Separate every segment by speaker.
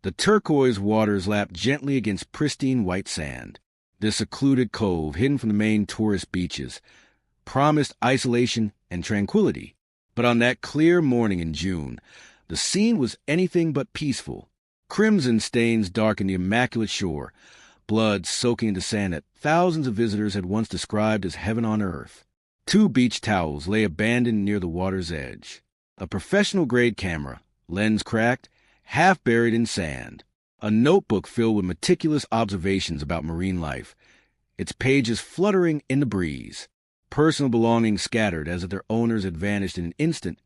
Speaker 1: The turquoise waters lapped gently against pristine white sand. This secluded cove, hidden from the main tourist beaches, promised isolation and tranquility. But on that clear morning in June, the scene was anything but peaceful. Crimson stains darkened the immaculate shore, blood soaking into sand that thousands of visitors had once described as heaven on earth. 2 beach towels lay abandoned near the water's edge. A professional-grade camera, lens cracked, half buried in sand. A notebook filled with meticulous observations about marine life, its pages fluttering in the breeze. Personal belongings scattered as if their owners had vanished in an instant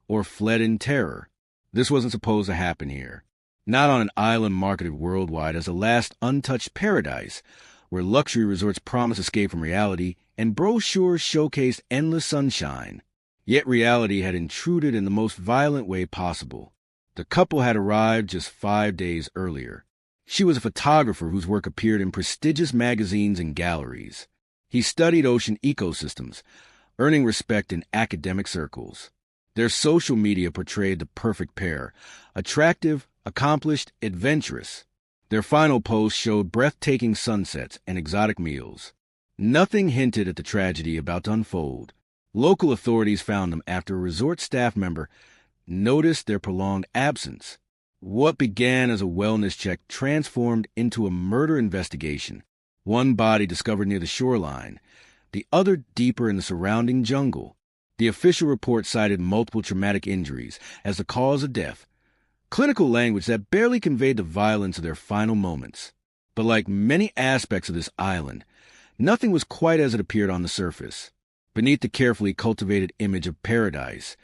Speaker 1: or fled in terror. This wasn't supposed to happen here. Not on an island marketed worldwide as a last untouched paradise, where luxury resorts promise escape from reality and brochures showcased endless sunshine. Yet reality had intruded in the most violent way possible. The couple had arrived just 5 days earlier. She was a photographer whose work appeared in prestigious magazines and galleries. He studied ocean ecosystems, earning respect in academic circles. Their social media portrayed the perfect pair, attractive, accomplished, adventurous. Their final post showed breathtaking sunsets and exotic meals. Nothing hinted at the tragedy about to unfold. Local authorities found them after a resort staff member noticed their prolonged absence. What began as a wellness check transformed into a murder investigation. One body discovered near the shoreline, the other deeper in the surrounding jungle. The official report cited multiple traumatic injuries as the cause of death, clinical language that barely conveyed the violence of their final moments. But like many aspects of this island, nothing was quite as it appeared on the surface. Beneath the carefully cultivated image of paradise,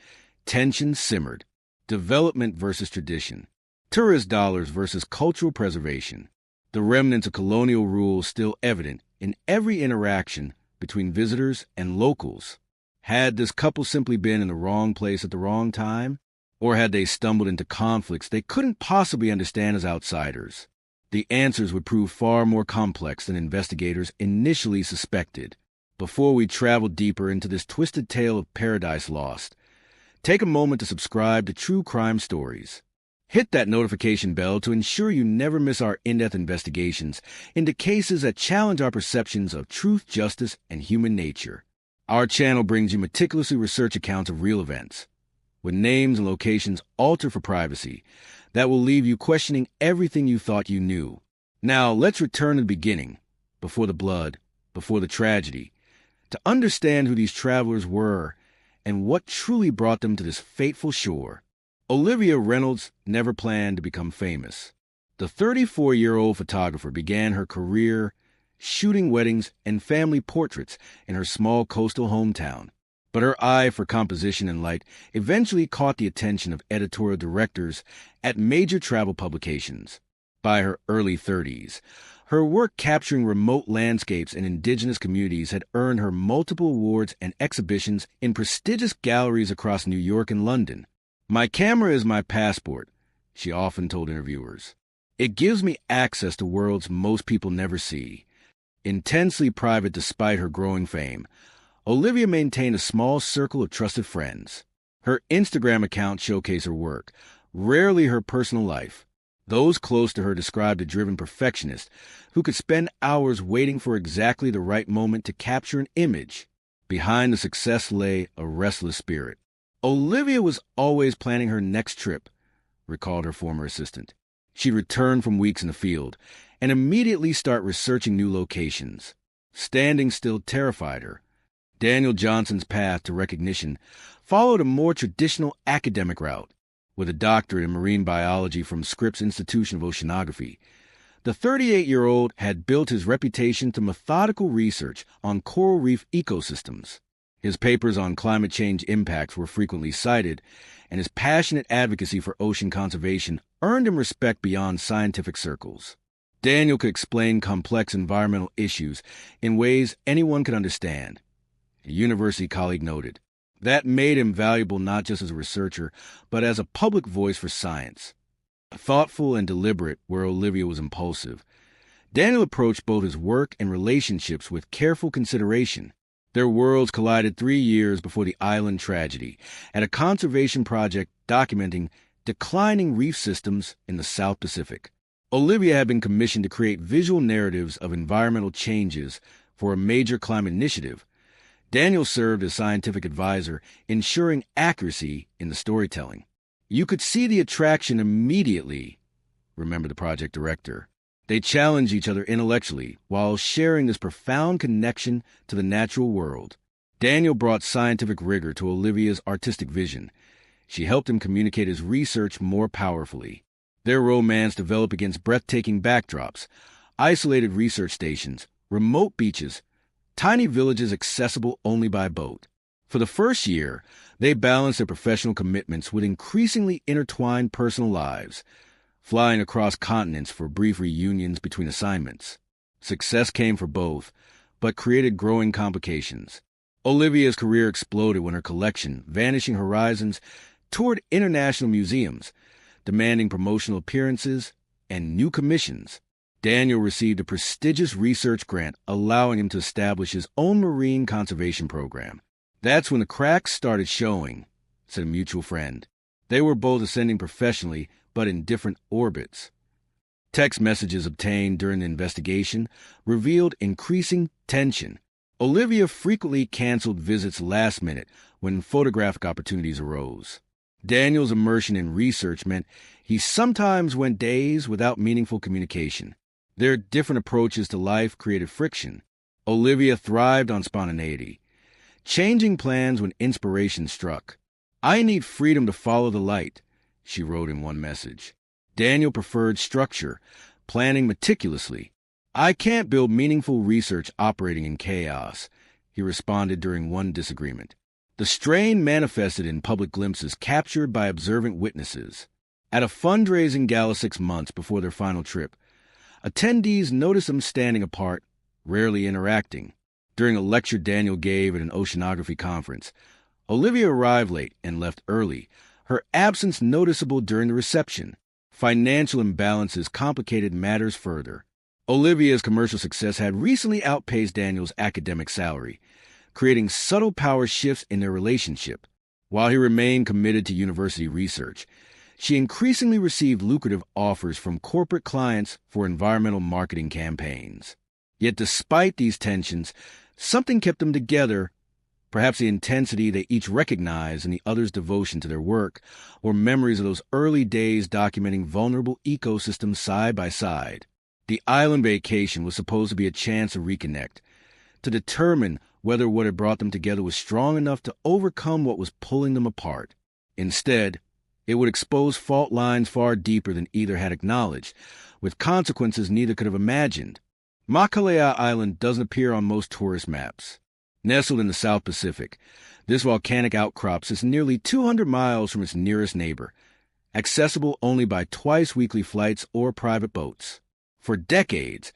Speaker 1: tension simmered. Development versus tradition. Tourist dollars versus cultural preservation. The remnants of colonial rule still evident in every interaction between visitors and locals. Had this couple simply been in the wrong place at the wrong time? Or had they stumbled into conflicts they couldn't possibly understand as outsiders? The answers would prove far more complex than investigators initially suspected. Before we travel deeper into this twisted tale of Paradise Lost, take a moment to subscribe to True Crime Stories. Hit that notification bell to ensure you never miss our in-depth investigations into cases that challenge our perceptions of truth, justice, and human nature. Our channel brings you meticulously researched accounts of real events, with names and locations altered for privacy, that will leave you questioning everything you thought you knew. Now, let's return to the beginning, before the blood, before the tragedy, to understand who these travelers were and what truly brought them to this fateful shore. Olivia Reynolds never planned to become famous. The 34-year-old photographer began her career shooting weddings and family portraits in her small coastal hometown. But her eye for composition and light eventually caught the attention of editorial directors at major travel publications. By her early 30s, her work capturing remote landscapes and indigenous communities had earned her multiple awards and exhibitions in prestigious galleries across New York and London. "My camera is my passport," she often told interviewers. "It gives me access to worlds most people never see." Intensely private despite her growing fame, Olivia maintained a small circle of trusted friends. Her Instagram account showcased her work, rarely her personal life. Those close to her described a driven perfectionist who could spend hours waiting for exactly the right moment to capture an image. Behind the success lay a restless spirit. Olivia was always planning her next trip, recalled her former assistant. She'd return from weeks in the field and immediately start researching new locations. Standing still terrified her. Daniel Johnson's path to recognition followed a more traditional academic route. With a doctorate in marine biology from Scripps Institution of Oceanography, the 38-year-old had built his reputation through methodical research on coral reef ecosystems. His papers on climate change impacts were frequently cited, and his passionate advocacy for ocean conservation earned him respect beyond scientific circles. Daniel could explain complex environmental issues in ways anyone could understand, a university colleague noted. That made him valuable not just as a researcher, but as a public voice for science. Thoughtful and deliberate where Olivia was impulsive, Daniel approached both his work and relationships with careful consideration. Their worlds collided 3 years before the island tragedy, at a conservation project documenting declining reef systems in the South Pacific. Olivia had been commissioned to create visual narratives of environmental changes for a major climate initiative. Daniel served as scientific advisor, ensuring accuracy in the storytelling. You could see the attraction immediately, remember the project director. They challenged each other intellectually while sharing this profound connection to the natural world. Daniel brought scientific rigor to Olivia's artistic vision. She helped him communicate his research more powerfully. Their romance developed against breathtaking backdrops, isolated research stations, remote beaches, tiny villages accessible only by boat. For the first year, they balanced their professional commitments with increasingly intertwined personal lives, flying across continents for brief reunions between assignments. Success came for both, but created growing complications. Olivia's career exploded when her collection, Vanishing Horizons, toured international museums, demanding promotional appearances and new commissions. Daniel received a prestigious research grant, allowing him to establish his own marine conservation program. That's when the cracks started showing, said a mutual friend. They were both ascending professionally, but in different orbits. Text messages obtained during the investigation revealed increasing tension. Olivia frequently canceled visits last minute when photographic opportunities arose. Daniel's immersion in research meant he sometimes went days without meaningful communication. Their different approaches to life created friction. Olivia thrived on spontaneity, changing plans when inspiration struck. "I need freedom to follow the light," she wrote in one message. Daniel preferred structure, planning meticulously. "I can't build meaningful research operating in chaos," he responded during one disagreement. The strain manifested in public glimpses captured by observant witnesses. At a fundraising gala 6 months before their final trip, attendees noticed them standing apart, rarely interacting. During a lecture Daniel gave at an oceanography conference, Olivia arrived late and left early, her absence noticeable during the reception. Financial imbalances complicated matters further. Olivia's commercial success had recently outpaced Daniel's academic salary, creating subtle power shifts in their relationship. While he remained committed to university research, she increasingly received lucrative offers from corporate clients for environmental marketing campaigns. Yet despite these tensions, something kept them together, perhaps the intensity they each recognized in the other's devotion to their work, or memories of those early days documenting vulnerable ecosystems side by side. The island vacation was supposed to be a chance to reconnect, to determine whether what had brought them together was strong enough to overcome what was pulling them apart. Instead, it would expose fault lines far deeper than either had acknowledged, with consequences neither could have imagined. Makalea Island doesn't appear on most tourist maps. Nestled in the South Pacific, this volcanic outcrop sits nearly 200 miles from its nearest neighbor, accessible only by twice-weekly flights or private boats. For decades,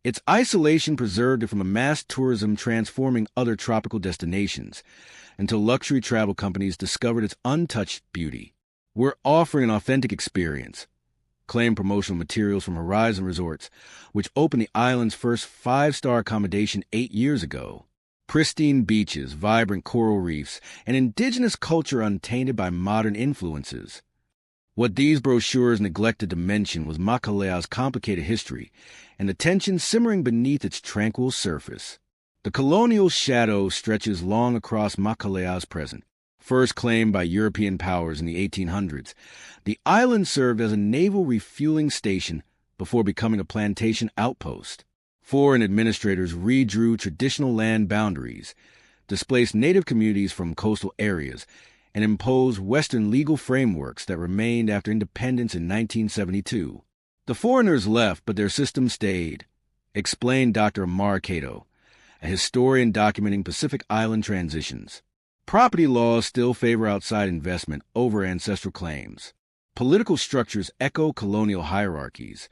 Speaker 1: its isolation preserved it from a mass tourism transforming other tropical destinations, until luxury travel companies discovered its untouched beauty. "We're offering an authentic experience," claimed promotional materials from Horizon Resorts, which opened the island's first 5-star accommodation 8 years ago. Pristine beaches, vibrant coral reefs, and indigenous culture untainted by modern influences. What these brochures neglected to mention was Makalea's complicated history and the tension simmering beneath its tranquil surface. The colonial shadow stretches long across Makalea's present. First claimed by European powers in the 1800s, the island served as a naval refueling station before becoming a plantation outpost. Foreign administrators redrew traditional land boundaries, displaced native communities from coastal areas, and imposed Western legal frameworks that remained after independence in 1972. The foreigners left, but their system stayed, explained Dr. Amar Cato, a historian documenting Pacific Island transitions. Property laws still favor outside investment over ancestral claims. Political structures echo colonial hierarchies.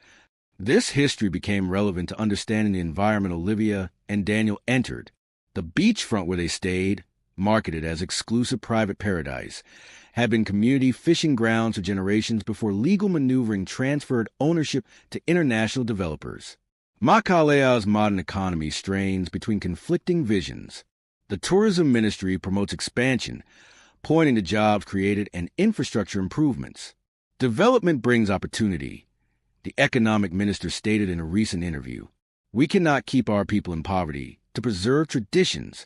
Speaker 1: This history became relevant to understanding the environment Olivia and Daniel entered. The beachfront where they stayed, marketed as exclusive private paradise, had been community fishing grounds for generations before legal maneuvering transferred ownership to international developers. Makalea's modern economy strains between conflicting visions. The tourism ministry promotes expansion, pointing to jobs created and infrastructure improvements. Development brings opportunity, the economic minister stated in a recent interview. We cannot keep our people in poverty to preserve traditions.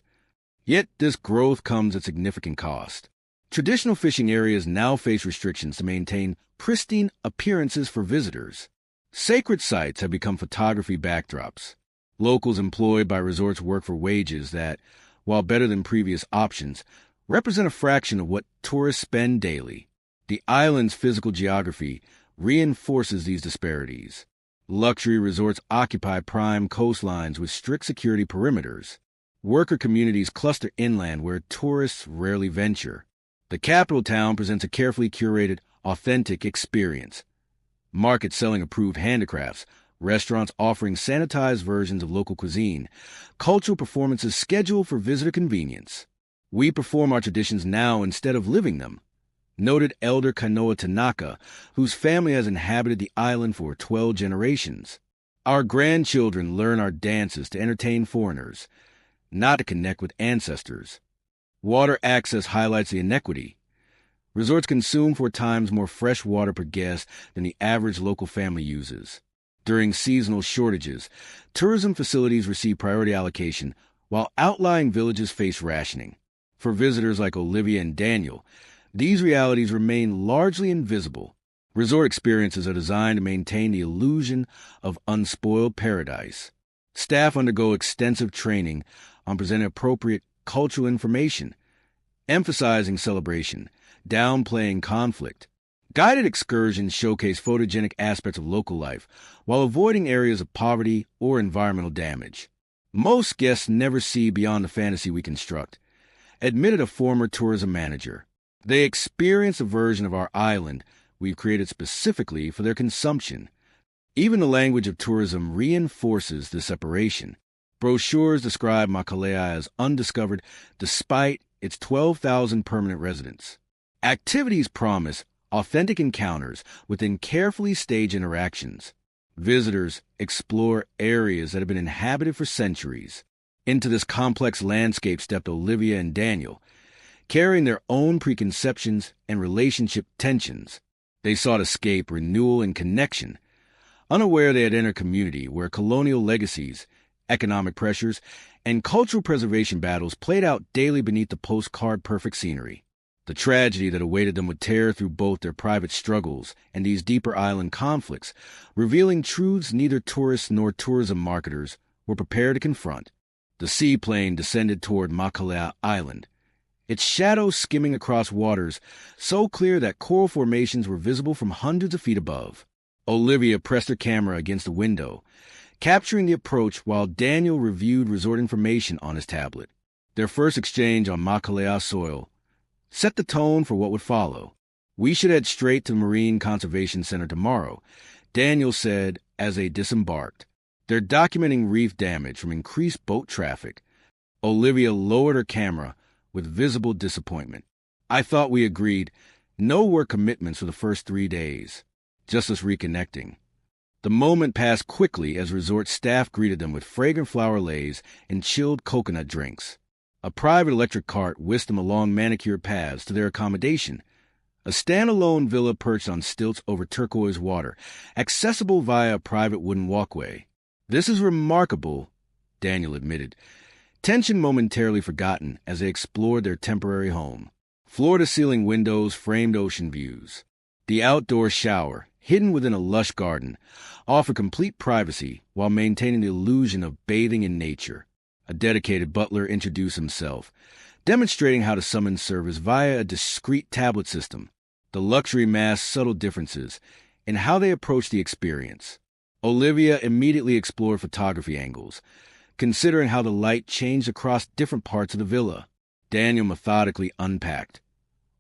Speaker 1: Yet this growth comes at significant cost. Traditional fishing areas now face restrictions to maintain pristine appearances for visitors. Sacred sites have become photography backdrops. Locals employed by resorts work for wages that, while better than previous options, represent a fraction of what tourists spend daily. The island's physical geography reinforces these disparities. Luxury resorts occupy prime coastlines with strict security perimeters. Worker communities cluster inland where tourists rarely venture. The capital town presents a carefully curated, authentic experience. Markets selling approved handicrafts, restaurants offering sanitized versions of local cuisine, cultural performances scheduled for visitor convenience. We perform our traditions now instead of living them, noted Elder Kanoa Tanaka, whose family has inhabited the island for 12 generations. Our grandchildren learn our dances to entertain foreigners, not to connect with ancestors. Water access highlights the inequity. Resorts consume 4 times more fresh water per guest than the average local family uses. During seasonal shortages, tourism facilities receive priority allocation, while outlying villages face rationing. For visitors like Olivia and Daniel, these realities remain largely invisible. Resort experiences are designed to maintain the illusion of unspoiled paradise. Staff undergo extensive training on presenting appropriate cultural information, emphasizing celebration, downplaying conflict. Guided excursions showcase photogenic aspects of local life while avoiding areas of poverty or environmental damage. Most guests never see beyond the fantasy we construct, admitted a former tourism manager. They experience a version of our island we've created specifically for their consumption. Even the language of tourism reinforces the separation. Brochures describe Makalea as undiscovered despite its 12,000 permanent residents. Activities promise authentic encounters within carefully staged interactions. Visitors explore areas that have been inhabited for centuries. Into this complex landscape stepped Olivia and Daniel, carrying their own preconceptions and relationship tensions. They sought escape, renewal, and connection, unaware they had entered a community where colonial legacies, economic pressures, and cultural preservation battles played out daily beneath the postcard-perfect scenery. The tragedy that awaited them would tear through both their private struggles and these deeper island conflicts, revealing truths neither tourists nor tourism marketers were prepared to confront. The seaplane descended toward Makalea Island, its shadow skimming across waters so clear that coral formations were visible from hundreds of feet above. Olivia pressed her camera against the window, capturing the approach while Daniel reviewed resort information on his tablet. Their first exchange on Makalea soil set the tone for what would follow. "We should head straight to the Marine Conservation Center tomorrow," Daniel said as they disembarked. They're documenting reef damage from increased boat traffic. Olivia lowered her camera with visible disappointment. "I thought we agreed no work commitments for the first 3 days. Just us reconnecting." The moment passed quickly as resort staff greeted them with fragrant flower leis and chilled coconut drinks. A private electric cart whisked them along manicured paths to their accommodation, a standalone villa perched on stilts over turquoise water, accessible via a private wooden walkway. "This is remarkable," Daniel admitted, tension momentarily forgotten as they explored their temporary home. Floor-to-ceiling windows framed ocean views. The outdoor shower, hidden within a lush garden, offered complete privacy while maintaining the illusion of bathing in nature. A dedicated butler introduced himself, demonstrating how to summon service via a discreet tablet system. The luxury masked subtle differences in how they approached the experience. Olivia immediately explored photography angles, considering how the light changed across different parts of the villa. Daniel methodically unpacked,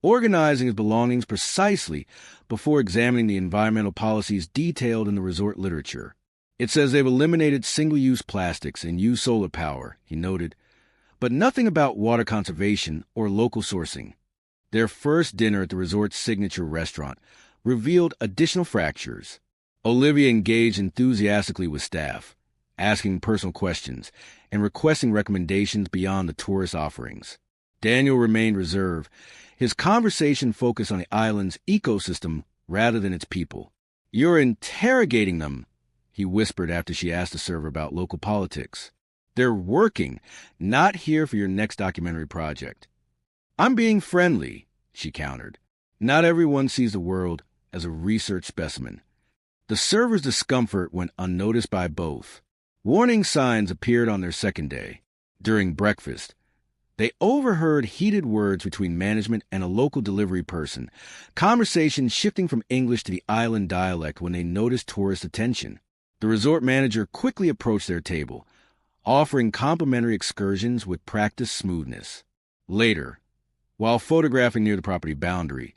Speaker 1: organizing his belongings precisely before examining the environmental policies detailed in the resort literature. "It says they've eliminated single-use plastics and use solar power," he noted, but nothing about water conservation or local sourcing. Their first dinner at the resort's signature restaurant revealed additional fractures. Olivia engaged enthusiastically with staff, asking personal questions and requesting recommendations beyond the tourist offerings. Daniel remained reserved, his conversation focused on the island's ecosystem rather than its people. "You're interrogating them," he whispered after she asked the server about local politics. "They're working, not here for your next documentary project." "I'm being friendly," she countered. Not everyone sees the world as a research specimen. The server's discomfort went unnoticed by both. Warning signs appeared on their second day. During breakfast, they overheard heated words between management and a local delivery person, conversation shifting from English to the island dialect when they noticed tourist attention. The resort manager quickly approached their table, offering complimentary excursions with practiced smoothness. Later, while photographing near the property boundary,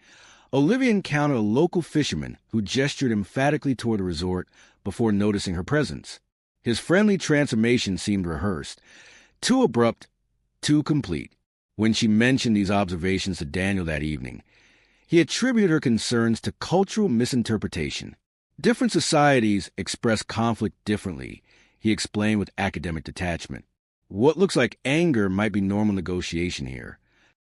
Speaker 1: Olivia encountered a local fisherman who gestured emphatically toward the resort before noticing her presence. His friendly transformation seemed rehearsed, too abrupt, too complete. When she mentioned these observations to Daniel that evening, he attributed her concerns to cultural misinterpretation. "Different societies express conflict differently," he explained with academic detachment. "What looks like anger might be normal negotiation here."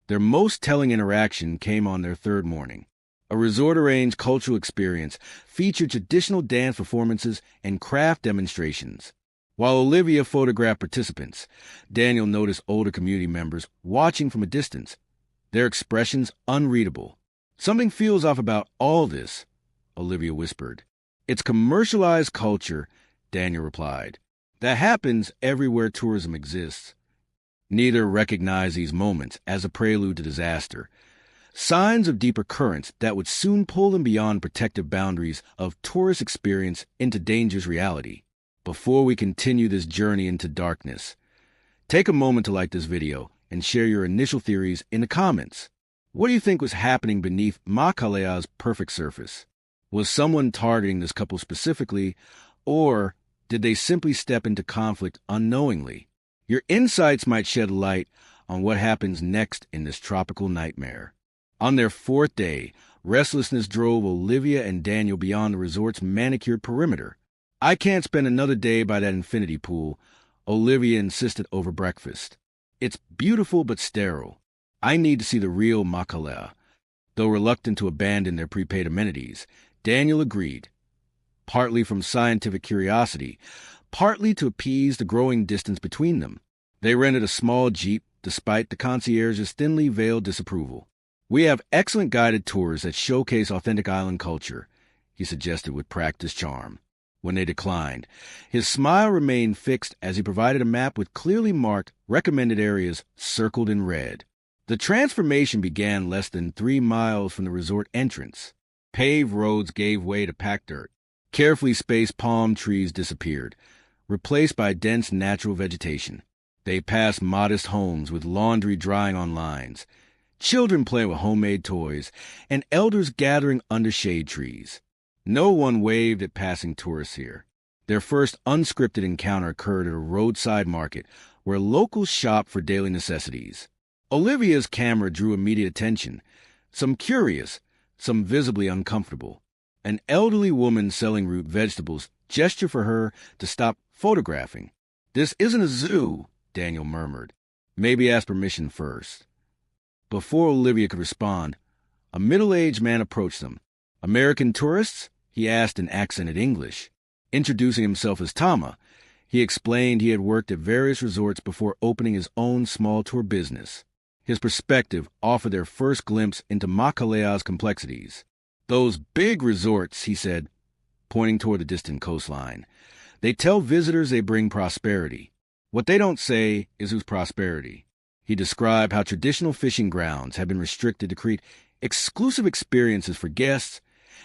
Speaker 1: Their most telling interaction came on their third morning. A resort-arranged cultural experience featured traditional dance performances and craft demonstrations. While Olivia photographed participants, Daniel noticed older community members watching from a distance, their expressions unreadable. "Something feels off about all this," Olivia whispered. "It's commercialized culture," Daniel replied. "That happens everywhere tourism exists." Neither recognized these moments as a prelude to disaster, signs of deeper currents that would soon pull them beyond protective boundaries of tourist experience into dangerous reality. Before we continue this journey into darkness, take a moment to like this video and share your initial theories in the comments. What do you think was happening beneath Makalea's perfect surface? Was someone targeting this couple specifically, or did they simply step into conflict unknowingly? Your insights might shed light on what happens next in this tropical nightmare. On their fourth day, restlessness drove Olivia and Daniel beyond the resort's manicured perimeter. "I can't spend another day by that infinity pool," Olivia insisted over breakfast. "It's beautiful but sterile. I need to see the real Makalea." Though reluctant to abandon their prepaid amenities, Daniel agreed, partly from scientific curiosity, partly to appease the growing distance between them. They rented a small jeep, despite the concierge's thinly veiled disapproval. "We have excellent guided tours that showcase authentic island culture," he suggested with practiced charm. When they declined, his smile remained fixed as he provided a map with clearly marked recommended areas circled in red. The transformation began less than 3 miles from the resort entrance. Paved roads gave way to packed dirt. Carefully spaced palm trees disappeared, replaced by dense natural vegetation. They passed modest homes with laundry drying on lines, children playing with homemade toys, and elders gathering under shade trees. No one waved at passing tourists here. Their first unscripted encounter occurred at a roadside market where locals shopped for daily necessities. Olivia's camera drew immediate attention, some curious, some visibly uncomfortable. An elderly woman selling root vegetables gestured for her to stop photographing. "This isn't a zoo," Daniel murmured. "Maybe ask permission first." Before Olivia could respond, a middle-aged man approached them. "American tourists?" he asked in accented English. Introducing himself as Tama, he explained he had worked at various resorts before opening his own small tour business. His perspective offered their first glimpse into Makalea's complexities. "Those big resorts," he said, pointing toward the distant coastline. "They tell visitors they bring prosperity. What they don't say is whose prosperity." He described how traditional fishing grounds had been restricted to create exclusive experiences for guests,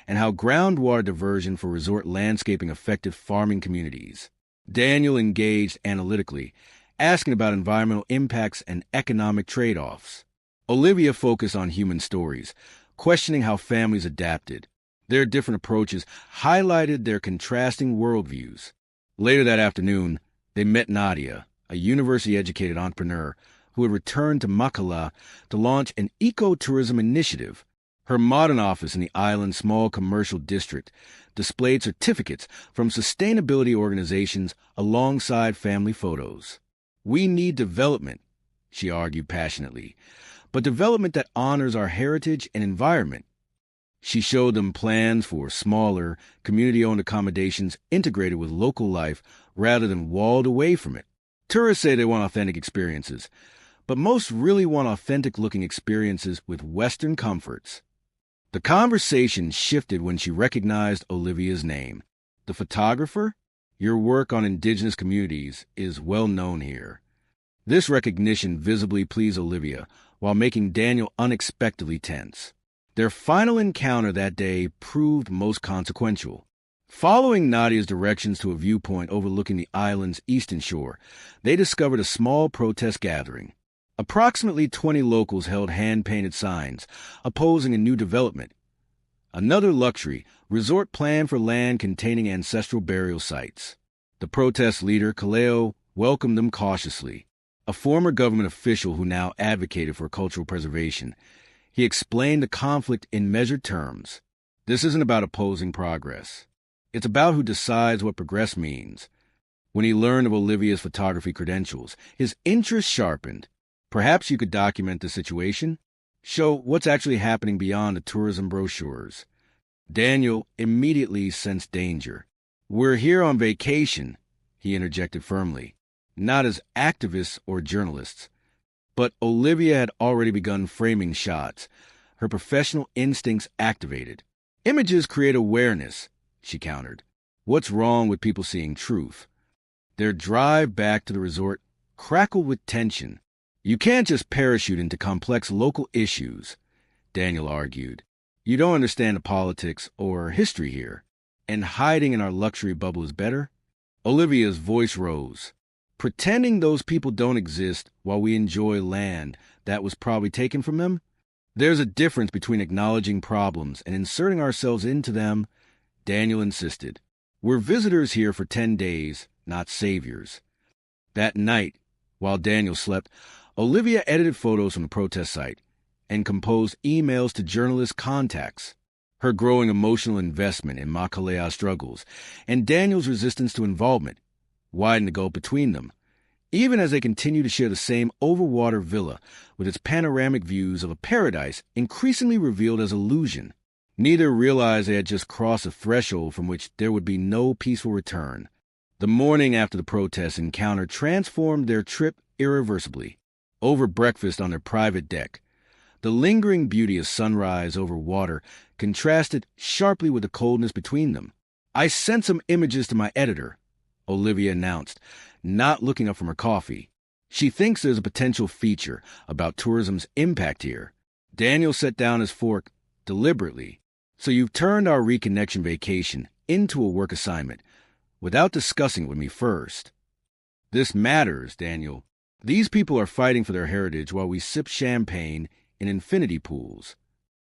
Speaker 1: and how groundwater diversion for resort landscaping affected farming communities. Daniel engaged analytically, asking about environmental impacts and economic trade-offs. Olivia focused on human stories, questioning how families adapted. Their different approaches highlighted their contrasting worldviews. Later that afternoon, they met Nadia, a university-educated entrepreneur who had returned to Makalea to launch an ecotourism initiative. Her modern office in the island's small commercial district displayed certificates from sustainability organizations alongside family photos. "We need development," she argued passionately, "but development that honors our heritage and environment. She showed them plans for smaller, community-owned accommodations integrated with local life rather than walled away from it. Tourists say they want authentic experiences, but most really want authentic-looking experiences with Western comforts. The conversation shifted when she recognized Olivia's name. The photographer? Your work on indigenous communities is well known here. This recognition visibly pleased Olivia, while making Daniel unexpectedly tense. Their final encounter that day proved most consequential. Following Nadia's directions to a viewpoint overlooking the island's eastern shore, they discovered a small protest gathering. Approximately 20 locals held hand-painted signs, opposing a new development. Another luxury resort plan for land containing ancestral burial sites. The protest leader, Kaleo, welcomed them cautiously. A former government official who now advocated for cultural preservation, he explained the conflict in measured terms. This isn't about opposing progress. It's about who decides what progress means. When he learned of Olivia's photography credentials, his interest sharpened. Perhaps you could document the situation, show what's actually happening beyond the tourism brochures. Daniel immediately sensed danger. We're here on vacation, he interjected firmly, not as activists or journalists. But Olivia had already begun framing shots, her professional instincts activated. Images create awareness, she countered. What's wrong with people seeing truth? Their drive back to the resort crackled with tension. You can't just parachute into complex local issues, Daniel argued. You don't understand the politics or history here, and hiding in our luxury bubble is better. Olivia's voice rose. Pretending those people don't exist while we enjoy land that was probably taken from them? There's a difference between acknowledging problems and inserting ourselves into them, Daniel insisted. We're visitors here for 10 days, not saviors. That night, while Daniel slept, Olivia edited photos from the protest site and composed emails to journalist contacts. Her growing emotional investment in Makalea's struggles and Daniel's resistance to involvement widened the gulf between them, even as they continued to share the same overwater villa with its panoramic views of a paradise increasingly revealed as illusion. Neither realized they had just crossed a threshold from which there would be no peaceful return. The morning after the protest encounter transformed their trip irreversibly. Over breakfast on their private deck, the lingering beauty of sunrise over water contrasted sharply with the coldness between them. I sent some images to my editor, Olivia announced, not looking up from her coffee. She thinks there's a potential feature about tourism's impact here. Daniel set down his fork deliberately. So you've turned our reconnection vacation into a work assignment without discussing it with me first. This matters, Daniel. These people are fighting for their heritage while we sip champagne in infinity pools.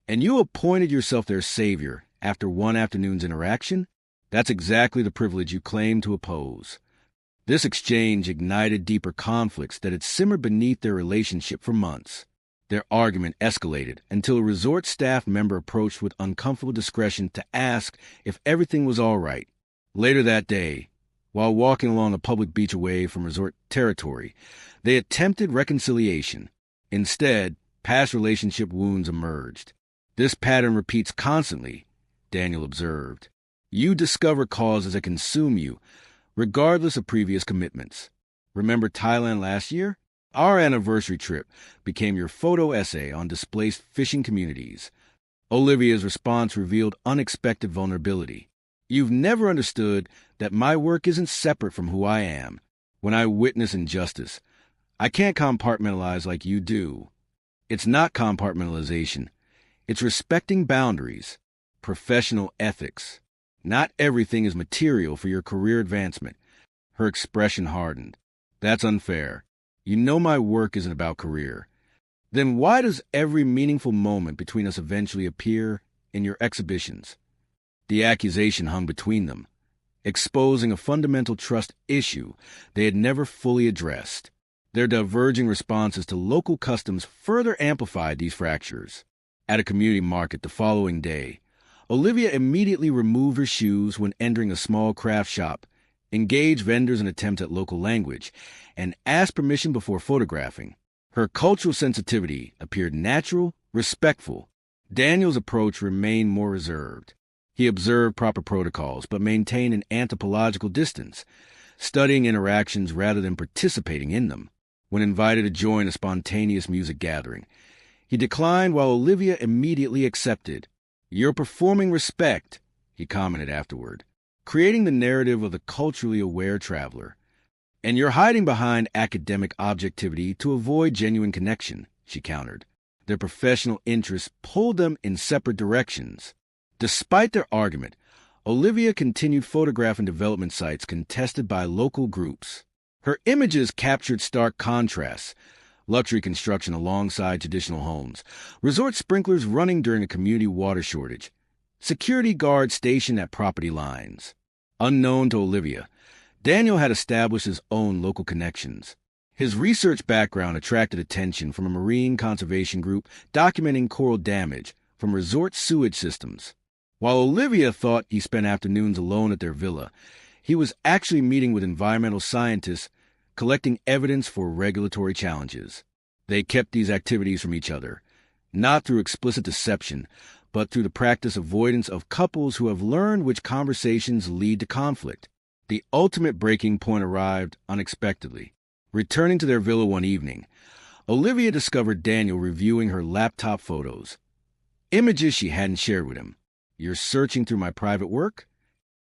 Speaker 1: And you appointed yourself their savior after one afternoon's interaction? That's exactly the privilege you claim to oppose. This exchange ignited deeper conflicts that had simmered beneath their relationship for months. Their argument escalated until a resort staff member approached with uncomfortable discretion to ask if everything was all right. Later that day, while walking along a public beach away from resort territory, they attempted reconciliation. Instead, past relationship wounds emerged. This pattern repeats constantly, Daniel observed. You discover causes that consume you, regardless of previous commitments. Remember Thailand last year? Our anniversary trip became your photo essay on displaced fishing communities. Olivia's response revealed unexpected vulnerability. You've never understood that my work isn't separate from who I am. When I witness injustice, I can't compartmentalize like you do. It's not compartmentalization. It's respecting boundaries, professional ethics. Not everything is material for your career advancement. Her expression hardened. That's unfair. You know my work isn't about career. Then why does every meaningful moment between us eventually appear in your exhibitions? The accusation hung between them, exposing a fundamental trust issue they had never fully addressed. Their diverging responses to local customs further amplified these fractures. At a community market the following day, Olivia immediately removed her shoes when entering a small craft shop, engaged vendors in attempts at local language, and asked permission before photographing. Her cultural sensitivity appeared natural, respectful, Daniel's approach remained more reserved. He observed proper protocols, but maintained an anthropological distance, studying interactions rather than participating in them. When invited to join a spontaneous music gathering, he declined while Olivia immediately accepted. "You're performing respect," he commented afterward, creating the narrative of the culturally aware traveler. "And you're hiding behind academic objectivity to avoid genuine connection," she countered. Their professional interests pulled them in separate directions. Despite their argument, Olivia continued photographing development sites contested by local groups. Her images captured stark contrasts: luxury construction alongside traditional homes, resort sprinklers running during a community water shortage, security guards stationed at property lines. Unknown to Olivia, Daniel had established his own local connections. His research background attracted attention from a marine conservation group documenting coral damage from resort sewage systems. While Olivia thought he spent afternoons alone at their villa, he was actually meeting with environmental scientists, collecting evidence for regulatory challenges. They kept these activities from each other, not through explicit deception, but through the practice avoidance of couples who have learned which conversations lead to conflict. The ultimate breaking point arrived unexpectedly. Returning to their villa one evening, Olivia discovered Daniel reviewing her laptop photos, images she hadn't shared with him. "You're searching through my private work?"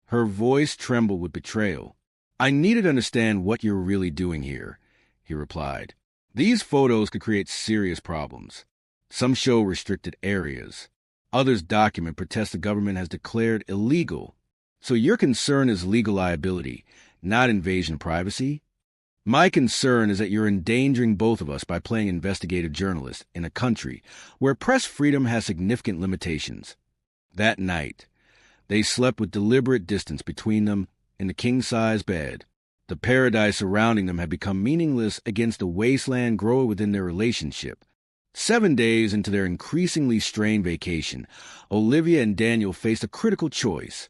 Speaker 1: Her voice trembled with betrayal. "I needed to understand what you're really doing here," he replied. "These photos could create serious problems. Some show restricted areas. Others document protests the government has declared illegal. So your concern is legal liability, not invasion of privacy? My concern is that you're endangering both of us by playing investigative journalist in a country where press freedom has significant limitations." That night, they slept with deliberate distance between them in the king-size bed. The paradise surrounding them had become meaningless against the wasteland growing within their relationship. 7 days into their increasingly strained vacation, Olivia and Daniel faced a critical choice: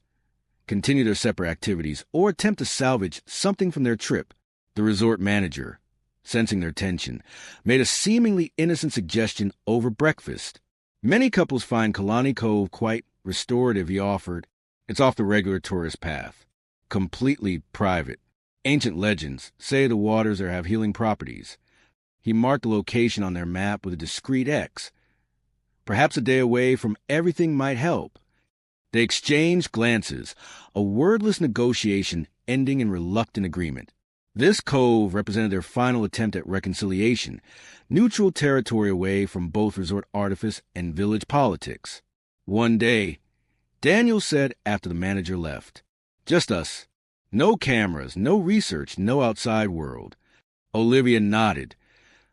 Speaker 1: continue their separate activities or attempt to salvage something from their trip. The resort manager, sensing their tension, made a seemingly innocent suggestion over breakfast. "Many couples find Kalani Cove quite restorative," he offered. "It's off the regular tourist path, completely private. Ancient legends say the waters there have healing properties." He marked the location on their map with a discreet X. Perhaps a day away from everything might help. They exchanged glances, a wordless negotiation ending in reluctant agreement. This cove represented their final attempt at reconciliation, neutral territory away from both resort artifice and village politics. One day, Daniel said after the manager left, "Just us. No cameras, no research, no outside world." Olivia nodded,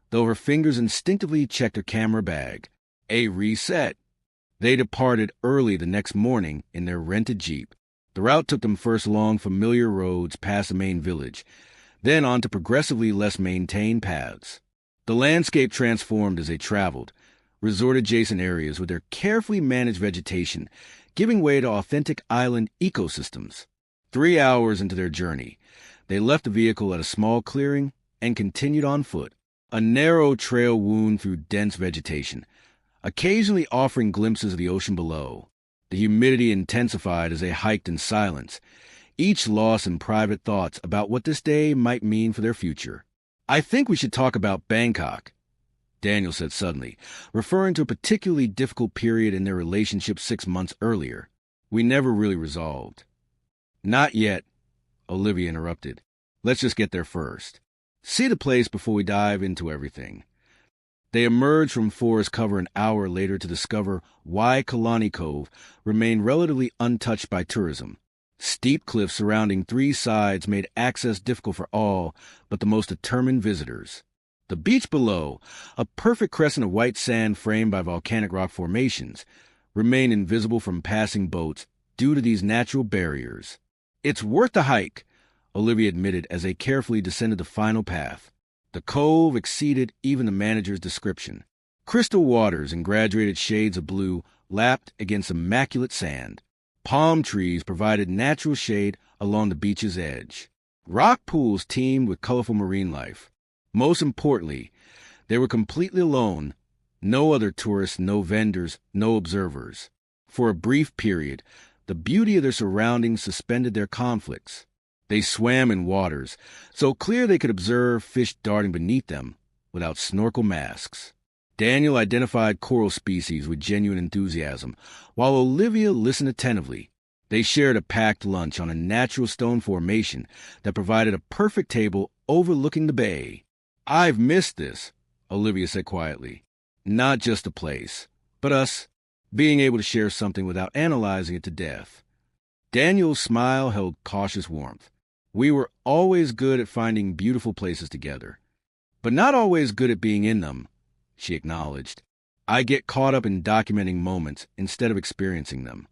Speaker 1: though her fingers instinctively checked her camera bag. A reset. They departed early the next morning in their rented Jeep. The route took them first along familiar roads past the main village, then onto progressively less maintained paths. The landscape transformed as they traveled, resort-adjacent areas with their carefully managed vegetation giving way to authentic island ecosystems. 3 hours into their journey, they left the vehicle at a small clearing and continued on foot. A narrow trail wound through dense vegetation, occasionally offering glimpses of the ocean below. The humidity intensified as they hiked in silence, each lost in private thoughts about what this day might mean for their future. "I think we should talk about Bangkok," Daniel said suddenly, referring to a particularly difficult period in their relationship 6 months earlier. "We never really resolved." "Not yet," Olivia interrupted. "Let's just get there first. See the place before we dive into everything." They emerged from forest cover an hour later to discover why Kalani Cove remained relatively untouched by tourism. Steep cliffs surrounding 3 sides made access difficult for all but the most determined visitors. The beach below, a perfect crescent of white sand framed by volcanic rock formations, remained invisible from passing boats due to these natural barriers. "It's worth the hike," Olivia admitted as they carefully descended the final path. The cove exceeded even the manager's description. Crystal waters in graduated shades of blue lapped against immaculate sand. Palm trees provided natural shade along the beach's edge. Rock pools teemed with colorful marine life. Most importantly, they were completely alone, No other tourists, no vendors, no observers. For a brief period, the beauty of their surroundings suspended their conflicts. They swam in waters, so clear they could observe fish darting beneath them without snorkel masks. Daniel identified coral species with genuine enthusiasm, while Olivia listened attentively. They shared a packed lunch on a natural stone formation that provided a perfect table overlooking the bay. "I've missed this," Olivia said quietly. "Not just the place, but us, being able to share something without analyzing it to death." Daniel's smile held cautious warmth. "We were always good at finding beautiful places together, but not always good at being in them," she acknowledged. "I get caught up in documenting moments instead of experiencing them.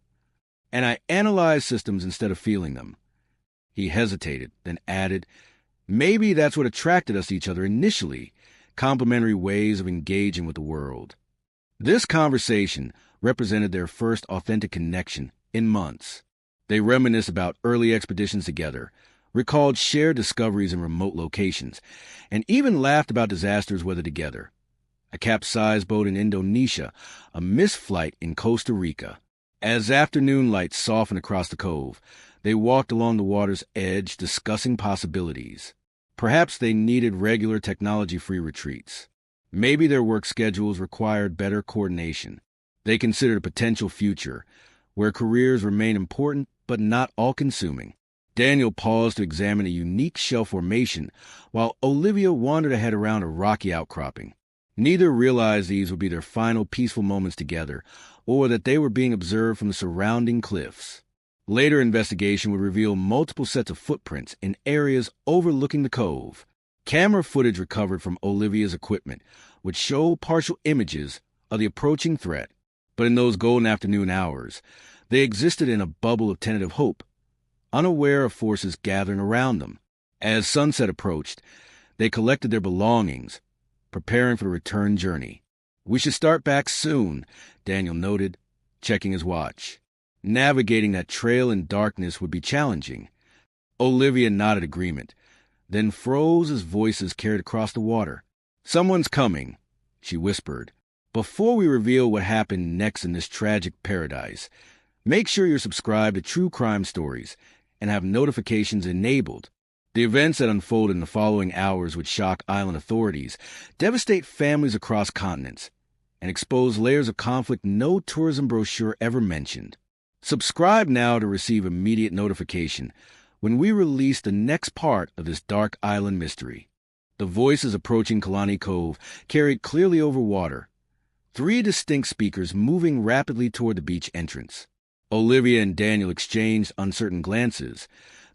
Speaker 1: And I analyze systems instead of feeling them." He hesitated, then added, "Maybe that's what attracted us to each other initially, complementary ways of engaging with the world." This conversation represented their first authentic connection in months. They reminisced about early expeditions together, recalled shared discoveries in remote locations, and even laughed about disasters weathered together. A capsized boat in Indonesia, a missed flight in Costa Rica. As afternoon light softened across the cove, they walked along the water's edge discussing possibilities. Perhaps they needed regular technology-free retreats. Maybe their work schedules required better coordination. They considered a potential future, where careers remain important but not all-consuming. Daniel paused to examine a unique shell formation, while Olivia wandered ahead around a rocky outcropping. Neither realized these would be their final peaceful moments together, or that they were being observed from the surrounding cliffs. Later investigation would reveal multiple sets of footprints in areas overlooking the cove. Camera footage recovered from Olivia's equipment would show partial images of the approaching threat, but in those golden afternoon hours, they existed in a bubble of tentative hope, unaware of forces gathering around them. As sunset approached, they collected their belongings, preparing for the return journey. "We should start back soon," Daniel noted, checking his watch. Navigating that trail in darkness would be challenging. Olivia nodded agreement, then froze as voices carried across the water. "Someone's coming," she whispered. "Before we reveal what happened next in this tragic paradise, make sure you're subscribed to True Crime Stories and have notifications enabled. The events that unfold in the following hours would shock island authorities, devastate families across continents, and expose layers of conflict no tourism brochure ever mentioned. Subscribe now to receive immediate notification when we release the next part of this dark island mystery." The voices approaching Kalani Cove carried clearly over water, 3 distinct speakers moving rapidly toward the beach entrance. Olivia and Daniel exchanged uncertain glances,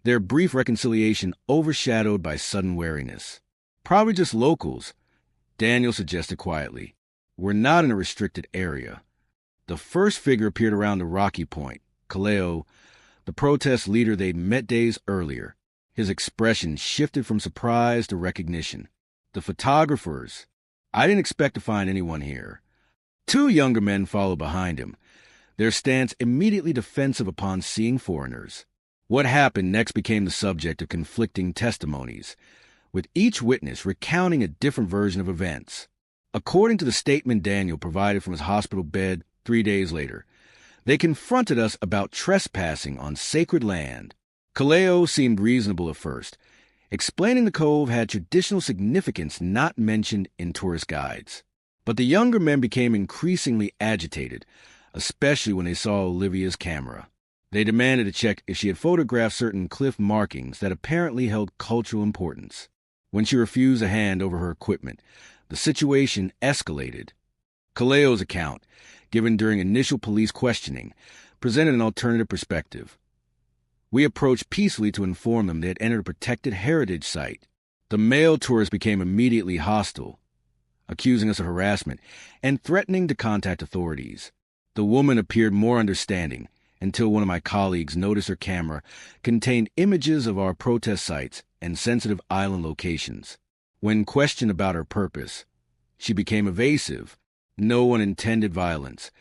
Speaker 1: their brief reconciliation overshadowed by sudden wariness. "Probably just locals," Daniel suggested quietly. "We're not in a restricted area." The first figure appeared around the rocky point, Kaleo, the protest leader they'd met days earlier. His expression shifted from surprise to recognition. "The photographers. I didn't expect to find anyone here." 2 younger men followed behind him, their stance immediately defensive upon seeing foreigners. What happened next became the subject of conflicting testimonies, with each witness recounting a different version of events. According to the statement Daniel provided from his hospital bed 3 days later, they confronted us about trespassing on sacred land. Kaleo seemed reasonable at first, explaining the cove had traditional significance not mentioned in tourist guides. But the younger men became increasingly agitated, especially when they saw Olivia's camera. They demanded to check if she had photographed certain cliff markings that apparently held cultural importance. When she refused a hand over her equipment, the situation escalated. Kaleo's account, given during initial police questioning, presented an alternative perspective. "We approached peacefully to inform them they had entered a protected heritage site. The male tourists became immediately hostile, accusing us of harassment and threatening to contact authorities. The woman appeared more understanding, until one of my colleagues noticed her camera contained images of our protest sites and sensitive island locations. When questioned about her purpose, she became evasive. No one intended violence.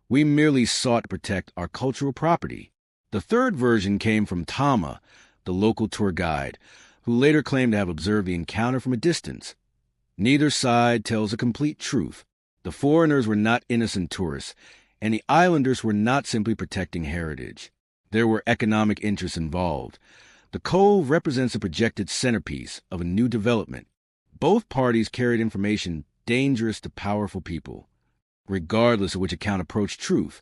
Speaker 1: We merely sought to protect our cultural property." The third version came from Tama, the local tour guide, who later claimed to have observed the encounter from a distance. Neither side tells a complete truth. The foreigners were not innocent tourists, and the islanders were not simply protecting heritage. There were economic interests involved. The cove represents a projected centerpiece of a new development. Both parties carried information dangerous to powerful people. Regardless of which account approached truth,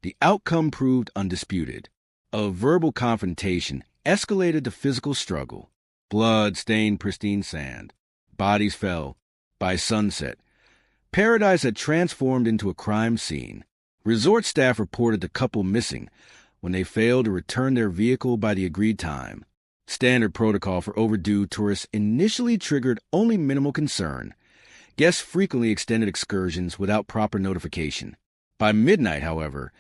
Speaker 1: the outcome proved undisputed. A verbal confrontation escalated to physical struggle. Blood stained pristine sand. Bodies fell. By sunset, Paradise had transformed into a crime scene. Resort staff reported the couple missing when they failed to return their vehicle by the agreed time. Standard protocol for overdue tourists initially triggered only minimal concern. Guests frequently extended excursions without proper notification. By midnight, however,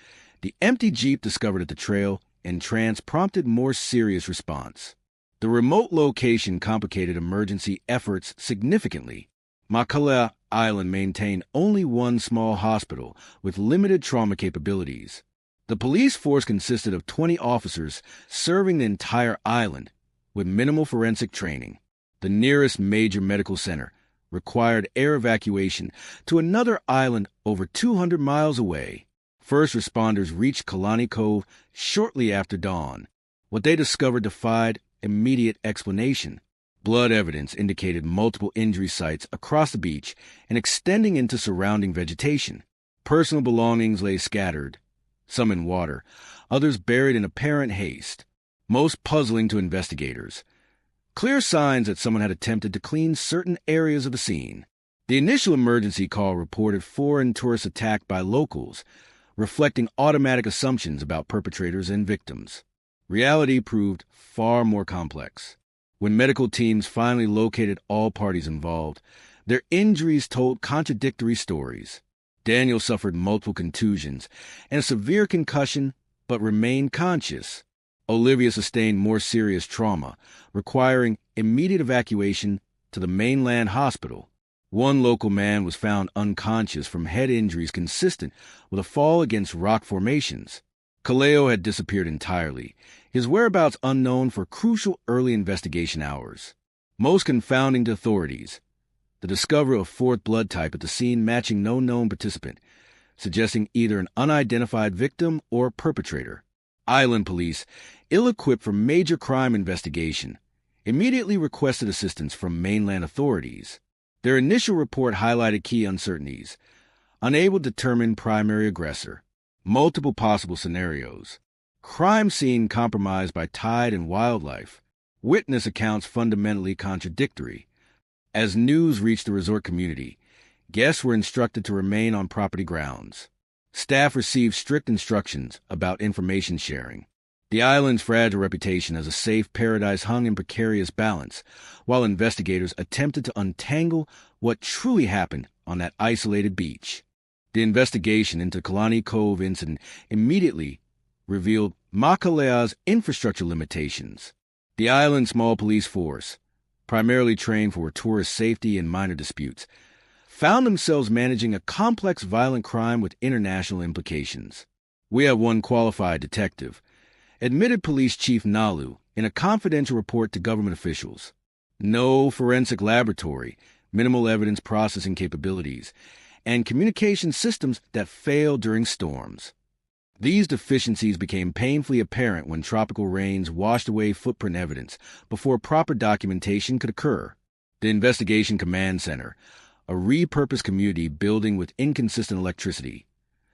Speaker 1: the empty Jeep discovered at the trail and trance prompted more serious response. The remote location complicated emergency efforts significantly. Makalea Island maintained only one small hospital with limited trauma capabilities. The police force consisted of 20 officers serving the entire island with minimal forensic training. The nearest major medical center required air evacuation to another island over 200 miles away. First responders reached Kalani Cove shortly after dawn. What they discovered defied immediate explanation. Blood evidence indicated multiple injury sites across the beach and extending into surrounding vegetation. Personal belongings lay scattered, some in water, others buried in apparent haste, most puzzling to investigators. Clear signs that someone had attempted to clean certain areas of the scene. The initial emergency call reported foreign tourists attacked by locals, reflecting automatic assumptions about perpetrators and victims. Reality proved far more complex. When medical teams finally located all parties involved, their injuries told contradictory stories. Daniel suffered multiple contusions and a severe concussion, but remained conscious. Olivia sustained more serious trauma, requiring immediate evacuation to the mainland hospital. One local man was found unconscious from head injuries consistent with a fall against rock formations. Kaleo had disappeared entirely, his whereabouts unknown for crucial early investigation hours. Most confounding to authorities, the discovery of fourth blood type at the scene matching no known participant, suggesting either an unidentified victim or perpetrator. Island police, ill-equipped for major crime investigation, immediately requested assistance from mainland authorities. Their initial report highlighted key uncertainties: unable to determine primary aggressor, multiple possible scenarios, crime scene compromised by tide and wildlife, witness accounts fundamentally contradictory. As news reached the resort community, guests were instructed to remain on property grounds. Staff received strict instructions about information sharing. The island's fragile reputation as a safe paradise hung in precarious balance, while investigators attempted to untangle what truly happened on that isolated beach. The investigation into Kalani Cove incident immediately revealed Makalea's infrastructure limitations. The island's small police force, primarily trained for tourist safety and minor disputes, found themselves managing a complex violent crime with international implications. "We have one qualified detective," admitted Police Chief Nalu in a confidential report to government officials. No forensic laboratory, minimal evidence processing capabilities, and communication systems that failed during storms. These deficiencies became painfully apparent when tropical rains washed away footprint evidence before proper documentation could occur. The Investigation Command Center, a repurposed community building with inconsistent electricity,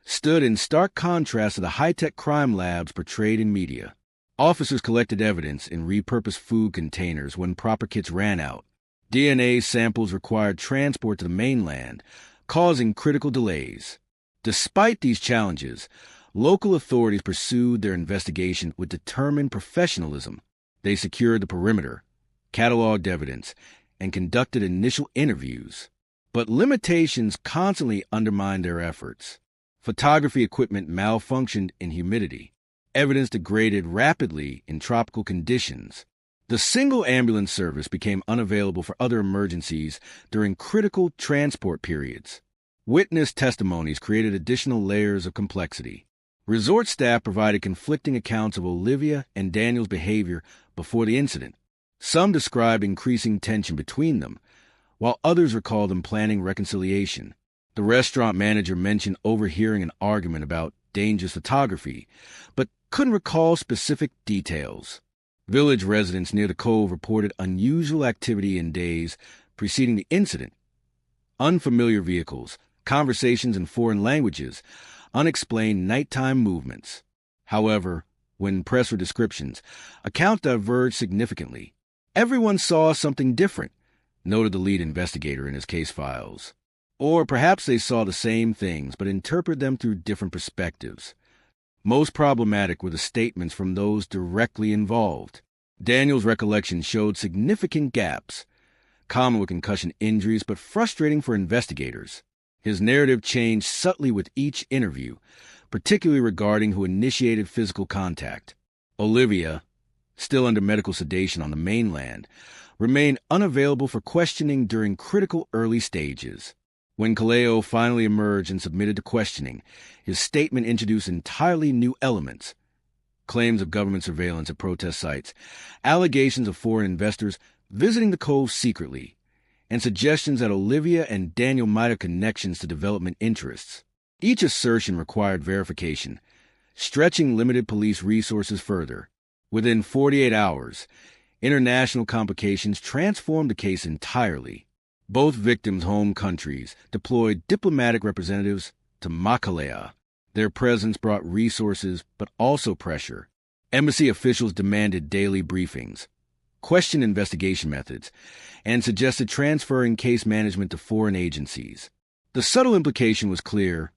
Speaker 1: stood in stark contrast to the high-tech crime labs portrayed in media. Officers collected evidence in repurposed food containers when proper kits ran out. DNA samples required transport to the mainland, causing critical delays. Despite these challenges, local authorities pursued their investigation with determined professionalism. They secured the perimeter, cataloged evidence, and conducted initial interviews. But limitations constantly undermined their efforts. Photography equipment malfunctioned in humidity. Evidence degraded rapidly in tropical conditions. The single ambulance service became unavailable for other emergencies during critical transport periods. Witness testimonies created additional layers of complexity. Resort staff provided conflicting accounts of Olivia and Daniel's behavior before the incident. Some described increasing tension between them, while others recalled them planning reconciliation. The restaurant manager mentioned overhearing an argument about dangerous photography, but couldn't recall specific details. Village residents near the cove reported unusual activity in days preceding the incident. Unfamiliar vehicles, conversations in foreign languages, unexplained nighttime movements. However, when pressed for descriptions, accounts diverged significantly. Everyone saw something different, noted the lead investigator in his case files. Or perhaps they saw the same things but interpreted them through different perspectives. Most problematic were the statements from those directly involved. Daniel's recollection showed significant gaps, common with concussion injuries but frustrating for investigators. His narrative changed subtly with each interview, particularly regarding who initiated physical contact. Olivia, still under medical sedation on the mainland, remained unavailable for questioning during critical early stages. When Kaleo finally emerged and submitted to questioning, his statement introduced entirely new elements. Claims of government surveillance at protest sites, allegations of foreign investors visiting the cove secretly, and suggestions that Olivia and Daniel might have connections to development interests. Each assertion required verification, stretching limited police resources further. Within 48 hours, international complications transformed the case entirely. Both victims' home countries deployed diplomatic representatives to Makalea. Their presence brought resources, but also pressure. Embassy officials demanded daily briefings, questioned investigation methods, and suggested transferring case management to foreign agencies. The subtle implication was clear,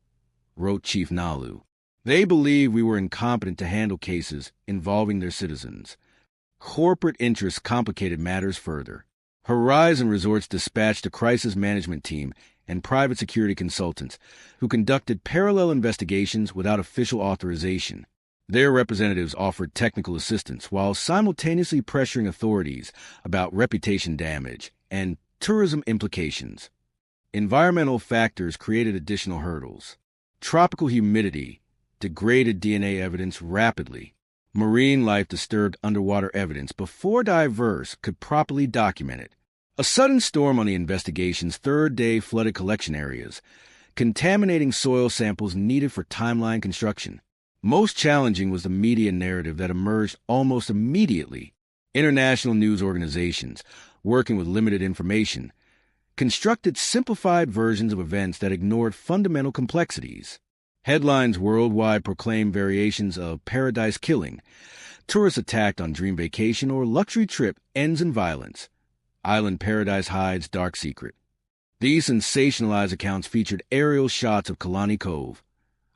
Speaker 1: wrote Chief Nalu. They believed we were incompetent to handle cases involving their citizens. Corporate interests complicated matters further. Horizon Resorts dispatched a crisis management team and private security consultants who conducted parallel investigations without official authorization. Their representatives offered technical assistance while simultaneously pressuring authorities about reputation damage and tourism implications. Environmental factors created additional hurdles. Tropical humidity degraded DNA evidence rapidly. Marine life disturbed underwater evidence before divers could properly document it. A sudden storm on the investigation's third day flooded collection areas, contaminating soil samples needed for timeline construction. Most challenging was the media narrative that emerged almost immediately. International news organizations, working with limited information, constructed simplified versions of events that ignored fundamental complexities. Headlines worldwide proclaimed variations of paradise killing, tourists attacked on dream vacation, or luxury trip ends in violence. Island paradise hides dark secret. These sensationalized accounts featured aerial shots of Kalani Cove,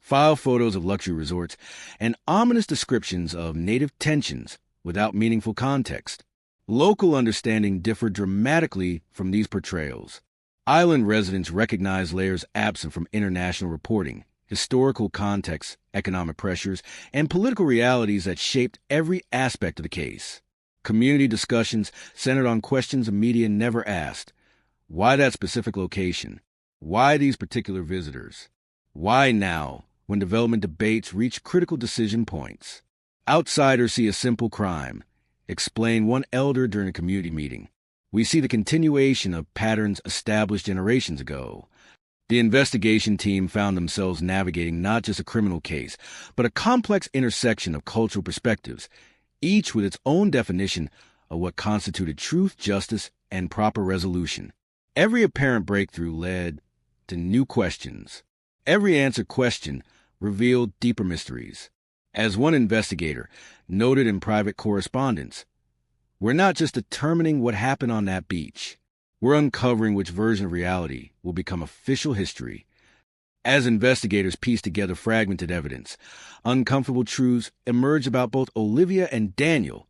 Speaker 1: file photos of luxury resorts, and ominous descriptions of native tensions without meaningful context. Local understanding differed dramatically from these portrayals. Island residents recognized layers absent from international reporting, historical context, economic pressures, and political realities that shaped every aspect of the case. Community discussions centered on questions the media never asked. Why that specific location? Why these particular visitors? Why now, when development debates reach critical decision points? Outsiders see a simple crime, explained one elder during a community meeting. We see the continuation of patterns established generations ago. The investigation team found themselves navigating not just a criminal case, but a complex intersection of cultural perspectives, each with its own definition of what constituted truth, justice, and proper resolution. Every apparent breakthrough led to new questions. Every answered question revealed deeper mysteries. As one investigator noted in private correspondence, we're not just determining what happened on that beach. We're uncovering which version of reality will become official history. As investigators piece together fragmented evidence, uncomfortable truths emerge about both Olivia and Daniel,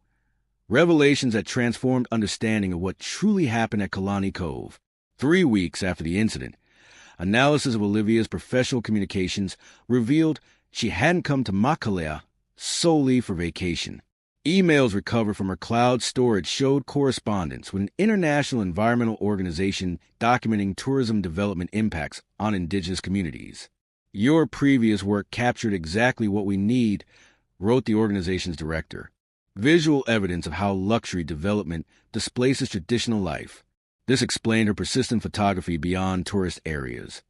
Speaker 1: revelations that transformed understanding of what truly happened at Kalani Cove. 3 weeks after the incident, analysis of Olivia's professional communications revealed she hadn't come to Makalea solely for vacation. Emails recovered from her cloud storage showed correspondence with an international environmental organization documenting tourism development impacts on indigenous communities. Your previous work captured exactly what we need, wrote the organization's director. Visual evidence of how luxury development displaces traditional life. This explained her persistent photography beyond tourist areas.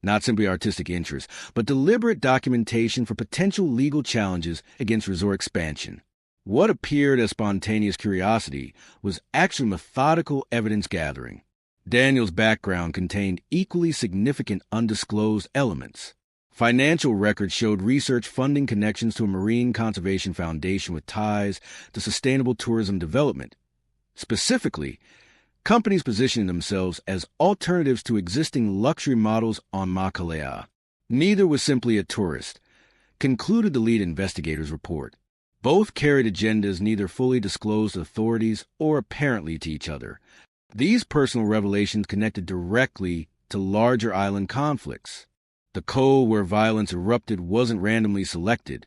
Speaker 1: not simply artistic interest, but deliberate documentation for potential legal challenges against resort expansion. What appeared as spontaneous curiosity was actually methodical evidence gathering. Daniel's background contained equally significant undisclosed elements. Financial records showed research funding connections to a marine conservation foundation with ties to sustainable tourism development. Specifically, companies positioning themselves as alternatives to existing luxury models on Makalea. Neither was simply a tourist, concluded the lead investigator's report. Both carried agendas neither fully disclosed to authorities or apparently to each other. These personal revelations connected directly to larger island conflicts. The cove where violence erupted wasn't randomly selected.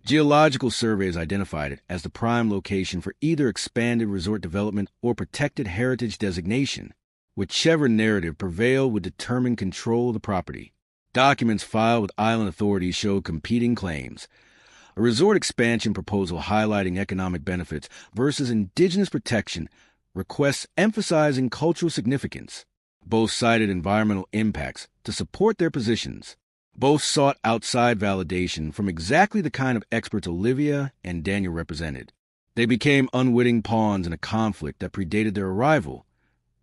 Speaker 1: Geological surveys identified it as the prime location for either expanded resort development or protected heritage designation. Whichever narrative prevailed would determine control of the property. Documents filed with island authorities showed competing claims. A resort expansion proposal highlighting economic benefits versus indigenous protection, requests emphasizing cultural significance. Both cited environmental impacts to support their positions. Both sought outside validation from exactly the kind of experts Olivia and Daniel represented. They became unwitting pawns in a conflict that predated their arrival,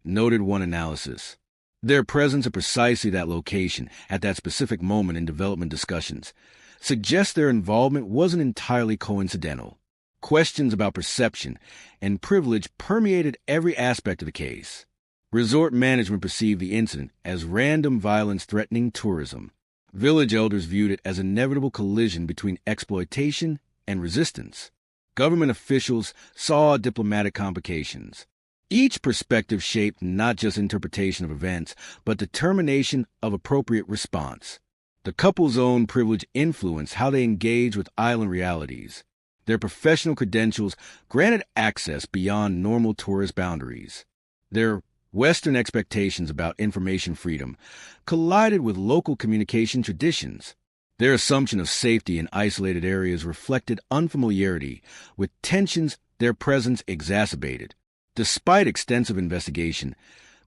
Speaker 1: noted one analysis. Their presence at precisely that location, at that specific moment in development discussions, suggests their involvement wasn't entirely coincidental. Questions about perception and privilege permeated every aspect of the case. Resort management perceived the incident as random violence threatening tourism. Village elders viewed it as an inevitable collision between exploitation and resistance. Government officials saw diplomatic complications. Each perspective shaped not just interpretation of events, but determination of appropriate response. The couple's own privilege influenced how they engaged with island realities. Their professional credentials granted access beyond normal tourist boundaries. Their Western expectations about information freedom collided with local communication traditions. Their assumption of safety in isolated areas reflected unfamiliarity with tensions their presence exacerbated. Despite extensive investigation,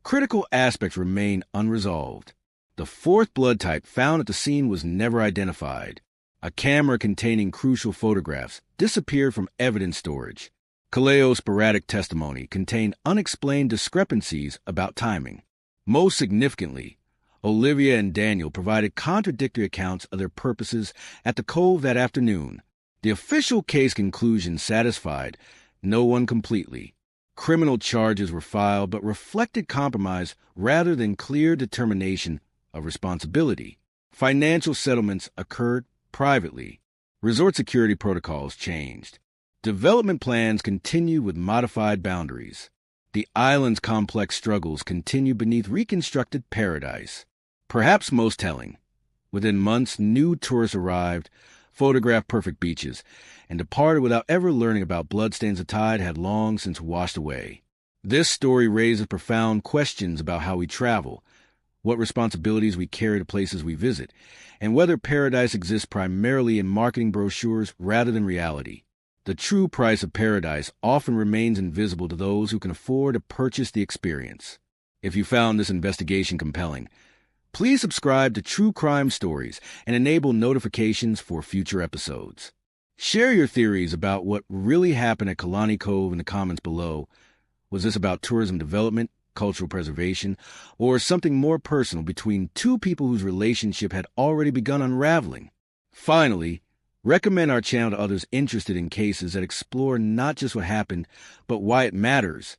Speaker 1: critical aspects remain unresolved. The fourth blood type found at the scene was never identified. A camera containing crucial photographs disappeared from evidence storage. Kaleo's sporadic testimony contained unexplained discrepancies about timing. Most significantly, Olivia and Daniel provided contradictory accounts of their purposes at the cove that afternoon. The official case conclusion satisfied no one completely. Criminal charges were filed but reflected compromise rather than clear determination of responsibility. Financial settlements occurred privately. Resort security protocols changed. Development plans continued with modified boundaries. The island's complex struggles continued beneath reconstructed paradise. Perhaps most telling, within months new tourists arrived, photographed perfect beaches, and departed without ever learning about bloodstains the tide had long since washed away. This story raises profound questions about how we travel, what responsibilities we carry to places we visit, and whether paradise exists primarily in marketing brochures rather than reality. The true price of paradise often remains invisible to those who can afford to purchase the experience. If you found this investigation compelling, please subscribe to True Crime Stories and enable notifications for future episodes. Share your theories about what really happened at Kalani Cove in the comments below. Was this about tourism development, cultural preservation, or something more personal between two people whose relationship had already begun unraveling? Finally, recommend our channel to others interested in cases that explore not just what happened, but why it matters.